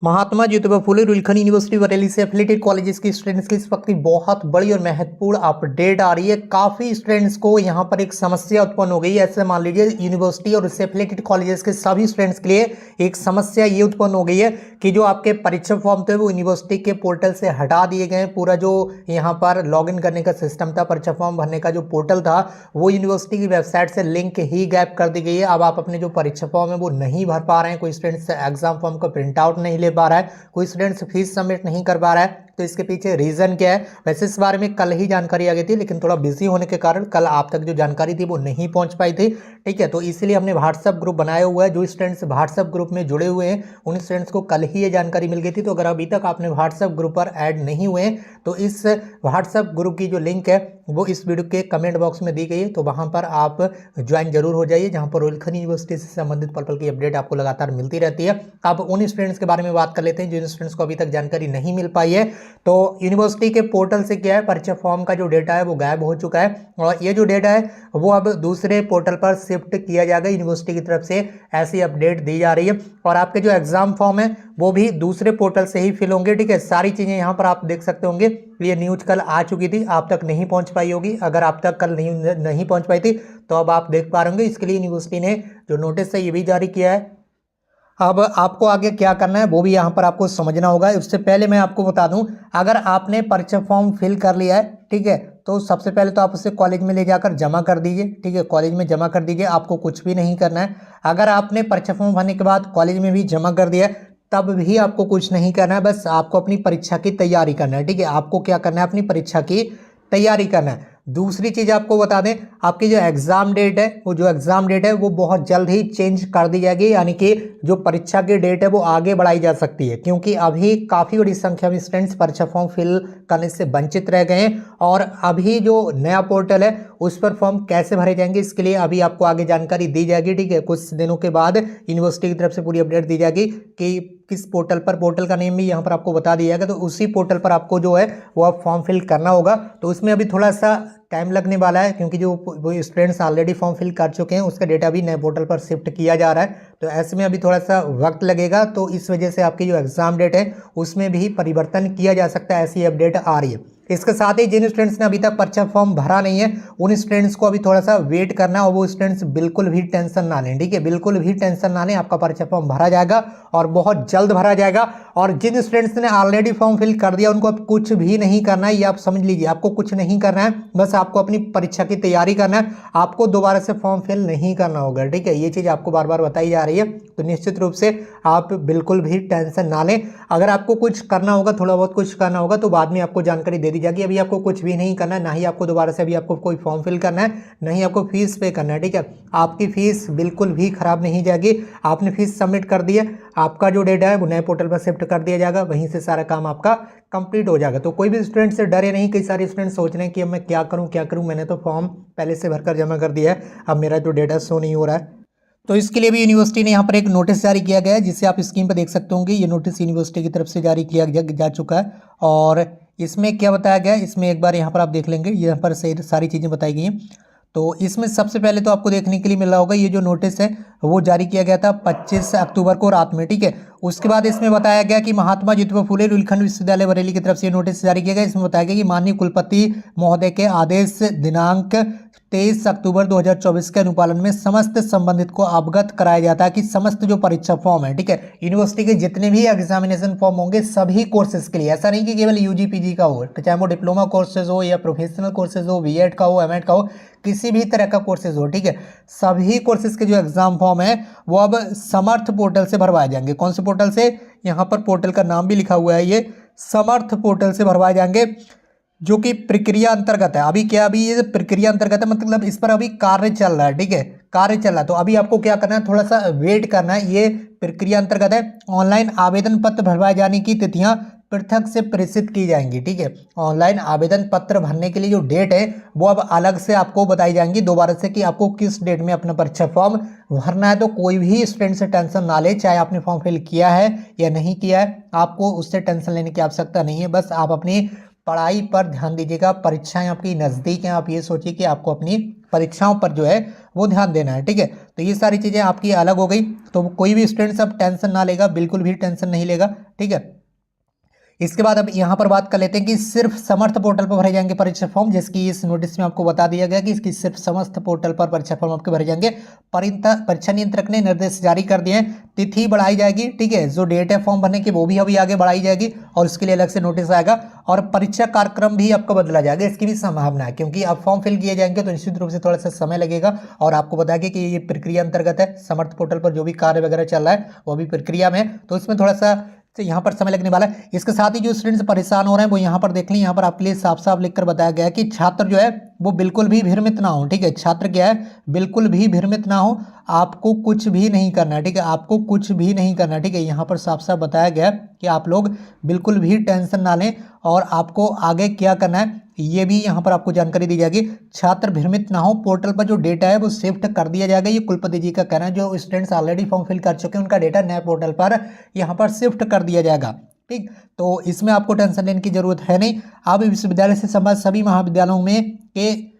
Mahatma Jyotiba Phule रुलखंड university Bareilly से affiliated colleges के students की इस वक्त की बहुत बड़ी और महत्वपूर्ण अपडेट आ रही है। काफी स्टूडेंट्स को यहां पर एक समस्या उत्पन्न हो गई है। ऐसे मान लीजिए यूनिवर्सिटी और इससे एफिलेटेड कॉलेजेस के सभी स्टूडेंट्स के लिए एक समस्या ये उत्पन्न हो गई है कि जो आपके परीक्षा फॉर्म थे वो यूनिवर्सिटी के पोर्टल से हटा दिए गए। पूरा जो यहाँ पर लॉगिन करने का सिस्टम था, परीक्षा फॉर्म भरने का जो पोर्टल था, वो यूनिवर्सिटी की वेबसाइट से लिंक ही गैप कर दी गई है। अब आप अपने जो परीक्षा फॉर्म है वो नहीं भर पा रहे हैं। कोई स्टूडेंट्स एग्जाम फॉर्म का प्रिंट आउट नहीं ले पा रहा है, कोई स्टूडेंट्स फीस सबमिट नहीं कर पा रहा है। तो इसके पीछे रीजन क्या है? वैसे इस बारे में कल ही जानकारी आ गई थी, लेकिन थोड़ा बिजी होने के कारण कल आप तक जो जानकारी थी वो नहीं पहुंच पाई थी। ठीक है, तो इसलिए हमने व्हाट्सएप ग्रुप बनाया हुआ है। जो स्टूडेंट्स व्हाट्सएप ग्रुप में जुड़े हुए हैं उन स्टूडेंट्स को कल ही ये जानकारी मिल गई थी। तो अगर अभी तक आपने व्हाट्सएप ग्रुप पर ऐड नहीं हुए हैं तो इस व्हाट्सएप ग्रुप की जो लिंक है वो इस वीडियो के कमेंट बॉक्स में दी गई है, तो वहां पर आप ज्वाइन जरूर हो जाइए, जहां पर रुलखंड यूनिवर्सिटी से संबंधित पल पल की अपडेट आपको लगातार मिलती रहती है। अब उन स्टूडेंट्स के बारे में बात कर लेते हैं जिन स्टूडेंट्स को अभी तक जानकारी नहीं मिल पाई है। तो यूनिवर्सिटी के पोर्टल से क्या है, परीक्षा फॉर्म का जो डेटा है वो गायब हो चुका है और ये जो डेटा है वो अब दूसरे पोर्टल पर शिफ्ट किया जाएगा। यूनिवर्सिटी की तरफ से ऐसी अपडेट दी जा रही है और आपके जो एग्जाम फॉर्म है वो भी दूसरे पोर्टल से ही फिल होंगे। ठीक है, सारी चीजें यहाँ पर आप देख सकते होंगे। ये न्यूज कल आ चुकी थी, आप तक नहीं पहुंच पाई होगी। अगर आप तक कल नहीं पहुंच पाई थी तो अब आप देख पा रहे होंगे। इसके लिए यूनिवर्सिटी ने जो नोटिस है ये भी जारी किया है। अब आपको आगे क्या करना है वो भी यहाँ पर आपको समझना होगा। उससे पहले मैं आपको बता दूं, अगर आपने परीक्षा फॉर्म फिल कर लिया है, ठीक है, तो सबसे पहले तो आप उसे कॉलेज में ले जाकर जमा कर दीजिए। ठीक है, कॉलेज में जमा कर दीजिए, आपको कुछ भी नहीं करना है। अगर आपने परीक्षा फॉर्म भरने के बाद कॉलेज में भी जमा कर दिया है तब भी आपको कुछ नहीं करना है, बस आपको अपनी परीक्षा की तैयारी करना है। ठीक है, आपको क्या करना है, अपनी परीक्षा की तैयारी करना है। दूसरी चीज आपको बता दें, आपकी जो एग्जाम डेट है वो बहुत जल्द ही चेंज कर दी जाएगी, यानी कि जो परीक्षा की डेट है वो आगे बढ़ाई जा सकती है, क्योंकि अभी काफी बड़ी संख्या में स्टूडेंट्स परीक्षा फॉर्म फिल करने से वंचित रह गए हैं। और अभी जो नया पोर्टल है उस पर फॉर्म कैसे भरे जाएंगे इसके लिए अभी आपको आगे जानकारी दी जाएगी। ठीक है, कुछ दिनों के बाद यूनिवर्सिटी की तरफ से पूरी अपडेट दी जाएगी कि किस पोर्टल पर, पोर्टल का नेम भी यहाँ पर आपको बता दिया जाएगा। तो उसी पोर्टल पर आपको जो है वो आप फॉर्म फिल करना होगा। तो उसमें अभी थोड़ा सा टाइम लगने वाला है, क्योंकि जो स्टूडेंट्स ऑलरेडी फॉर्म फिल कर चुके हैं उसका डेटा भी नए पोर्टल पर शिफ्ट किया जा रहा है। तो ऐसे में अभी थोड़ा सा वक्त लगेगा, तो इस वजह से आपकी जो एग्जाम डेट है उसमें भी परिवर्तन किया जा सकता है, ऐसी अपडेट आ रही है। इसके साथ ही जिन स्टूडेंट्स ने अभी तक परीक्षा फॉर्म भरा नहीं है उन स्टूडेंट्स को अभी थोड़ा सा वेट करना है, और वो स्टूडेंट्स बिल्कुल भी टेंशन ना लें। ठीक है, बिल्कुल भी टेंशन ना लें, आपका परीक्षा फॉर्म भरा जाएगा और बहुत जल्द भरा जाएगा। और जिन स्टूडेंट्स ने ऑलरेडी फॉर्म फिल कर दिया उनको अब कुछ भी नहीं करना है, ये आप समझ लीजिए, आपको कुछ नहीं करना है, बस आपको अपनी परीक्षा की तैयारी करना है। आपको दोबारा से फॉर्म फिल नहीं करना होगा। ठीक है, ये चीज़ आपको बार बार बताई जा रही है, तो निश्चित रूप से आप बिल्कुल भी टेंशन ना लें। अगर आपको कुछ करना होगा, थोड़ा बहुत कुछ करना होगा, तो बाद में आपको जानकारी दे दी जाएगी। अभी आपको कुछ भी नहीं करना है, ना ही आपको दोबारा से अभी आपको कोई फॉर्म फिल करना है, ना ही आपको फीस पे करना है। ठीक है, आपकी फीस बिल्कुल भी खराब नहीं जाएगी। आपने फीस सबमिट कर दी है, आपका जो डेटा है वो नए पोर्टल पर शिफ्ट कर दिया जाएगा, वहीं से सारा काम आपका कंप्लीट हो जाएगा। तो कोई भी स्टूडेंट से डरे नहीं। कई सारे स्टूडेंट सोच रहे हैं कि अब मैं क्या करूं, मैंने तो फॉर्म पहले से भरकर जमा कर दिया है, अब मेरा जो डेटा शो नहीं हो रहा है। तो इसके लिए भी यूनिवर्सिटी ने यहाँ पर एक नोटिस जारी किया गया है, जिसे आप स्क्रीन पर देख सकते होंगे। ये नोटिस यूनिवर्सिटी की तरफ से जारी किया जा चुका है और इसमें क्या बताया गया है, इसमें एक बार यहाँ पर आप देख लेंगे, यहाँ पर सारी चीज़ें बताई गई हैं। तो इसमें सबसे पहले तो आपको देखने के लिए मिल रहा होगा, ये जो नोटिस है वो जारी किया गया था 25 अक्टूबर को रात में। ठीक है, उसके बाद इसमें बताया गया कि महात्मा ज्योतिबा फुले रुलखंड विश्वविद्यालय बरेली की तरफ से नोटिस जारी किया गया। इसमें बताया गया कि माननीय कुलपति महोदय के आदेश दिनांक 23 अक्टूबर 2024 के अनुपालन में समस्त संबंधित को अवगत कराया जाता है कि समस्त जो परीक्षा फॉर्म है, ठीक है, यूनिवर्सिटी के जितने भी एग्जामिनेशन फॉर्म होंगे सभी कोर्सेज के लिए, ऐसा नहीं कि केवल यूजी पीजी का हो, चाहे वो डिप्लोमा कोर्सेज हो या प्रोफेशनल कोर्सेज हो, बीएड का हो, एमएड का हो, किसी भी तरह का कोर्सेज हो, ठीक है, सभी कोर्सेज के जो एग्जाम फॉर्म है वो अब समर्थ पोर्टल से भरवाए जाएंगे। कौन से पोर्टल से? यहाँ पर पोर्टल का नाम भी लिखा हुआ है, ये समर्थ पोर्टल से भरवाए जाएंगे, जो कि प्रक्रिया अंतर्गत है। अभी क्या, अभी ये प्रक्रिया अंतर्गत है, मतलब इस पर अभी कार्य चल रहा है। ठीक है, कार्य चल रहा है, तो अभी आपको क्या करना है, थोड़ा सा वेट करना है। ये प्रक्रिया अंतर्गत है। ऑनलाइन आवेदन पत्र भरवाए जाने की तिथियां पृथक से प्रेषित की जाएंगी। ठीक है, ऑनलाइन आवेदन पत्र भरने के लिए जो डेट है वो अब अलग से आपको बताई जाएंगी दोबारा से, कि आपको किस डेट में अपना परीक्षा फॉर्म भरना है। तो कोई भी स्टूडेंट से टेंशन ना ले, चाहे आपने फॉर्म फिल किया है या नहीं किया है, आपको उससे टेंशन लेने की आवश्यकता नहीं है। बस आप अपनी पढ़ाई पर ध्यान दीजिएगा। परीक्षाएं आपकी नज़दीक हैं, आप ये सोचिए कि आपको अपनी परीक्षाओं पर जो है वो ध्यान देना है, ठीक है। तो ये सारी चीज़ें आपकी अलग हो गई, तो कोई भी स्टूडेंट अब टेंशन ना लेगा, बिल्कुल भी टेंशन नहीं लेगा, ठीक है। इसके बाद अब यहाँ पर बात कर लेते हैं कि सिर्फ समर्थ पोर्टल पर भरे जाएंगे परीक्षा फॉर्म, जिसकी इस नोटिस में आपको बता दिया गया कि इसकी सिर्फ समर्थ पोर्टल पर परीक्षा फॉर्म आपके भरे जाएंगे। परीक्षा नियंत्रक ने निर्देश जारी कर दिए हैं, तिथि बढ़ाई जाएगी, ठीक है। जो डेट है फॉर्म भरने की वो भी अभी आगे बढ़ाई जाएगी और उसके लिए अलग से नोटिस आएगा, और परीक्षा कार्यक्रम भी आपको बदला जाएगा, इसकी भी संभावना है, क्योंकि अब फॉर्म फिल किए जाएंगे तो निश्चित रूप से थोड़ा सा समय लगेगा। और आपको बता दें कि ये प्रक्रिया अंतर्गत है, समर्थ पोर्टल पर जो भी कार्य वगैरह चल रहा है वो अभी प्रक्रिया में है, तो इसमें थोड़ा सा तो यहाँ पर समय लगने वाला है। इसके साथ ही जो स्टूडेंट्स परेशान हो रहे हैं वो यहाँ पर देख लें, यहाँ पर आपके लिए साफ साफ लिखकर बताया गया है कि छात्र जो है वो बिल्कुल भी भ्रमित ना हो, ठीक है। छात्र क्या है, बिल्कुल भी भ्रमित ना हो, आपको कुछ भी नहीं करना है, ठीक है, आपको कुछ भी नहीं करना है, ठीक है। यहाँ पर साफ साफ बताया गया है कि आप लोग बिल्कुल भी टेंशन ना लें और आपको आगे क्या करना है ये भी यहाँ पर आपको जानकारी दी जाएगी। छात्र भ्रमित ना हो, पोर्टल पर जो डेटा है वो शिफ्ट कर दिया जाएगा, ये कुलपति जी का कहना है। जो स्टूडेंट्स ऑलरेडी फॉर्म फिल कर चुके हैं उनका डेटा नए पोर्टल पर यहाँ पर शिफ्ट कर दिया जाएगा, ठीक। तो इसमें आपको टेंशन लेने की जरूरत है नहीं। अब विश्वविद्यालय से संबंधित सभी महाविद्यालयों में के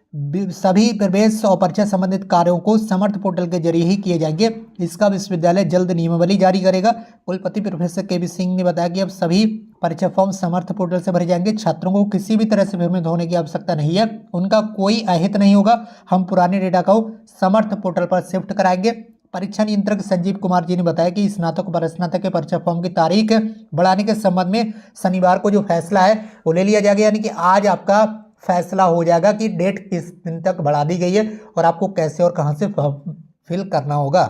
सभी प्रवेश और परीक्षा संबंधित कार्यों को समर्थ पोर्टल के जरिए ही किए जाएंगे। इसका विश्वविद्यालय जल्द नियमावली जारी करेगा। कुलपति प्रोफेसर के सिंह ने बताया कि अब सभी परीक्षा फॉर्म समर्थ पोर्टल से भरे जाएंगे। छात्रों को किसी भी तरह से भ्रमित होने की आवश्यकता नहीं है, उनका कोई अहित नहीं होगा। हम पुराने डेटा को समर्थ पोर्टल पर शिफ्ट कराएंगे। परीक्षा नियंत्रक संजीव कुमार जी ने बताया कि स्नातक और स्नातक के परीक्षा फॉर्म की तारीख बढ़ाने के संबंध में शनिवार को जो फैसला है वो ले लिया जाएगा, यानी कि आज आपका फैसला हो जाएगा कि डेट किस दिन तक बढ़ा दी गई है और आपको कैसे और कहां से फॉर्म फिल करना होगा।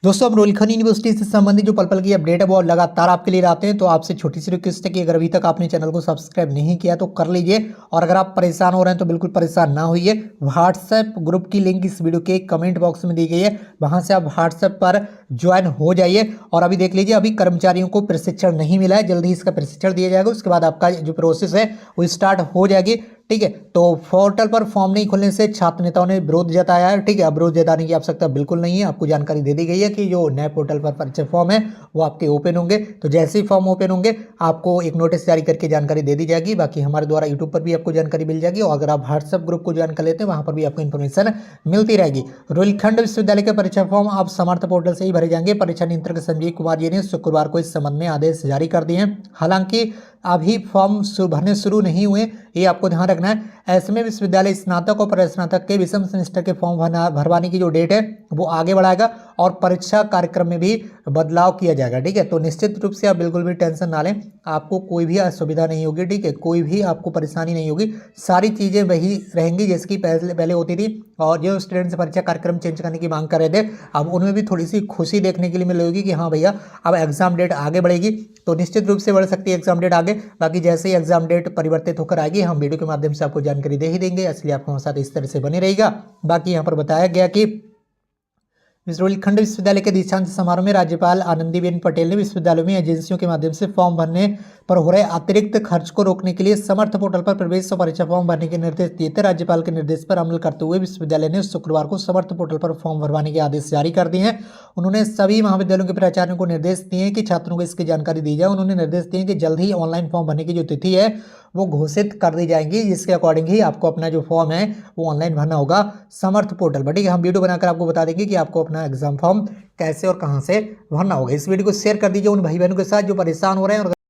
दोस्तों, अब रुलखन यूनिवर्सिटी से संबंधित जो पल की अपडेट है वो लगातार आपके लिए आते हैं, तो आपसे छोटी सी रिक्वेस्ट है कि अगर अभी तक आपने चैनल को सब्सक्राइब नहीं किया तो कर लीजिए, और अगर आप परेशान हो रहे हैं तो बिल्कुल परेशान ना होइए। व्हाट्सएप ग्रुप की लिंक इस वीडियो के कमेंट बॉक्स में दी गई है, वहां से आप व्हाट्सएप पर ज्वाइन हो जाइए। और अभी देख लीजिए, अभी कर्मचारियों को प्रशिक्षण नहीं मिला है, जल्दी इसका प्रशिक्षण दिया जाएगा, उसके बाद आपका जो प्रोसेस है वो स्टार्ट हो जाएगी, ठीक है। तो पोर्टल पर फॉर्म नहीं खुलने से छात्र नेताओं ने विरोध जताया है, ठीक है। अब विरोध जताने की आवश्यकता बिल्कुल नहीं है, आपको जानकारी दे दी गई है कि जो नए पोर्टल पर परीक्षा फॉर्म है वो आपके ओपन होंगे, तो जैसे ही फॉर्म ओपन होंगे आपको एक नोटिस जारी करके जानकारी दे दी जाएगी। बाकी हमारे द्वारा यूट्यूब पर भी आपको जानकारी मिल जाएगी, और अगर आप व्हाट्सएप ग्रुप को ज्वाइन कर लेते हैं वहाँ पर भी आपको इन्फॉर्मेशन मिलती रहेगी। रुहेलखंड विश्वविद्यालय के परीक्षा फॉर्म आप समर्थ पोर्टल से ही भरे जाएंगे। परीक्षा नियंत्रक संजीव कुमार जी ने शुक्रवार को इस संबंध में आदेश जारी कर दिए हैं। हालांकि अभी फॉर्म भरने शुरू नहीं हुए, ये आपको ध्यान रखना है। ऐसे में विश्वविद्यालय स्नातक और प्रस्नातक के विषम सेमेस्टर के फॉर्म भरवाने की जो डेट है वो आगे बढ़ाएगा और परीक्षा कार्यक्रम में भी बदलाव किया जाएगा, ठीक है। तो निश्चित रूप से आप बिल्कुल भी टेंशन ना लें, आपको कोई भी असुविधा नहीं होगी, ठीक है, कोई भी आपको परेशानी नहीं होगी, सारी चीज़ें वही रहेंगी जैसी पहले होती थी। और जो स्टूडेंट्स परीक्षा कार्यक्रम चेंज करने की मांग कर रहे थे, अब उनमें भी थोड़ी सी खुशी देखने के लिए मिलेगी कि हाँ भैया अब एग्जाम डेट आगे बढ़ेगी, तो निश्चित रूप से बढ़ सकती है एग्जाम डेट आगे। बाकी जैसे ही एग्जाम डेट परिवर्तित होकर आएगी हम वीडियो के माध्यम से आपको जानकारी दे ही देंगे, इसलिए आपको हमारे साथ इस तरह से बने रहेगा। बाकी यहाँ पर बताया गया कि रुहेलखंड विश्वविद्यालय के दीक्षांत समारोह में राज्यपाल आनंदीबेन पटेल ने विश्वविद्यालयों में एजेंसियों के माध्यम से फॉर्म भरने पर हो रहे अतिरिक्त खर्च को रोकने के लिए समर्थ पोर्टल पर प्रवेश और परीक्षा फॉर्म भरने के निर्देश दिए थे। राज्यपाल के निर्देश पर अमल करते हुए विश्वविद्यालय ने शुक्रवार को समर्थ पोर्टल पर फॉर्म भरवाने के आदेश जारी कर दिए हैं। उन्होंने सभी महाविद्यालयों के प्राचार्यों को निर्देश दिए कि छात्रों को इसकी जानकारी दी जाए। उन्होंने निर्देश दिए कि जल्द ही ऑनलाइन फॉर्म भरने की जो तिथि है वो घोषित कर दी जाएंगी, जिसके अकॉर्डिंग ही आपको अपना जो फॉर्म है वो ऑनलाइन भरना होगा समर्थ पोर्टल पर, ठीक है। हम वीडियो बनाकर आपको बता देंगे कि आपको अपना एग्जाम फॉर्म कैसे और कहां से भरना होगा। इस वीडियो को शेयर कर दीजिए उन भाई बहनों के साथ जो परेशान हो रहे हैं। और